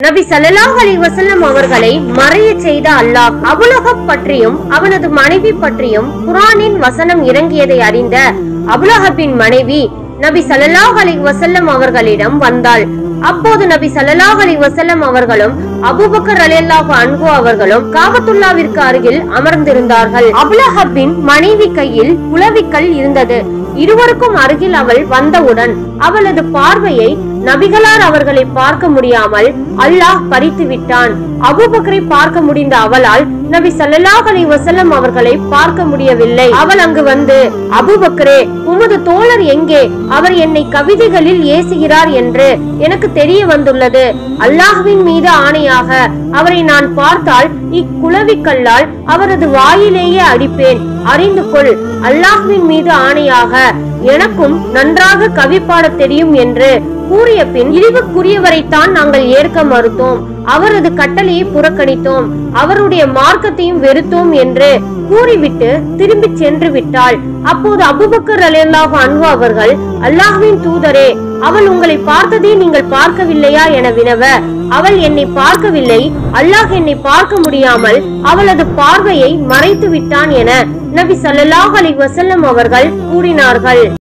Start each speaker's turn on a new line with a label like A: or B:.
A: நபி ஸல்லல்லாஹு அலைஹி வஸல்லம் அவர்களை மறைய செய்த அல்லாஹ் அபூலஹப் பற்றியும் அவனது மனைவி பற்றியும் குர்ஆனின் வசனம் இறங்கியதை அறிந்த அபூலஹப்பின் மனைவி நபி ஸல்லல்லாஹு அலைஹி வஸல்லம் அவர்களிடம் வந்தாள். அப்போது நபி ஸல்லல்லாஹு அலைஹி வஸல்லம் அவர்களும் அபூபக்கர் ரலியல்லாஹு அன்ஹு அவர்களும் காபத்துல்லாவிற்கு அருகில் அமர்ந்திருந்தார்கள். அபூலஹப்பின் மனைவி கையில் குளவிக்கல் இருந்தது. இருவருக்கும் அருகில் அவள் வந்தவுடன் அவளது பார்வையை நபிகளார் அவர்களை பார்க்க முடியாமல் அல்லாஹ் பறித்து விட்டான். அபூபக்கரை பார்க்க முடிந்த அவளால் நபி ஸல்லல்லாஹு அலைஹி வஸல்லம் அவர்களை பார்க்க முடியவில்லை. அவள் அங்கு வந்து, அபூபக்கரே, உமது தோழர் எங்கே? அவர் என்னை கவிதைகளில் ஏசுகிறார் என்று எனக்கு தெரிய வந்துள்ளது. அல்லாஹ்வின் மீது ஆணையாக அவரை நான் பார்த்தால் இக்குளவிக்கல்லால் அவரது வாயிலேயே அடிப்பேன். அறிந்து கொள், அல்லாஹ்வின் மீது ஆணையாக எனக்கும் நன்றாக கவி பாட தெரியும் என்று கூறிய பின், இழிவுக்குரியவரைத்தான் நாங்கள் ஏற்க மறுத்தோம், அவரது கட்டளையை புறக்கணித்தோம், அவருடைய மார்க்கத்தையும் வெறுத்தோம் என்று கூறிவிட்டு திரும்பி சென்று விட்டாள். அப்போது அபூபக்கர் ரலியல்லாஹு அன்ஹு அவர்கள், அல்லாஹ்வின் தூதரே, அவள் உங்களை பார்த்ததே நீங்கள் பார்க்கவில்லையா என வினவ, அவள் என்னை பார்க்கவில்லை, அல்லாஹ் என்னை பார்க்க முடியாமல் அவளது பார்வையை மறைத்து விட்டான் என நபி ஸல்லல்லாஹு அலைஹி வஸல்லம் அவர்கள் கூறினார்கள்.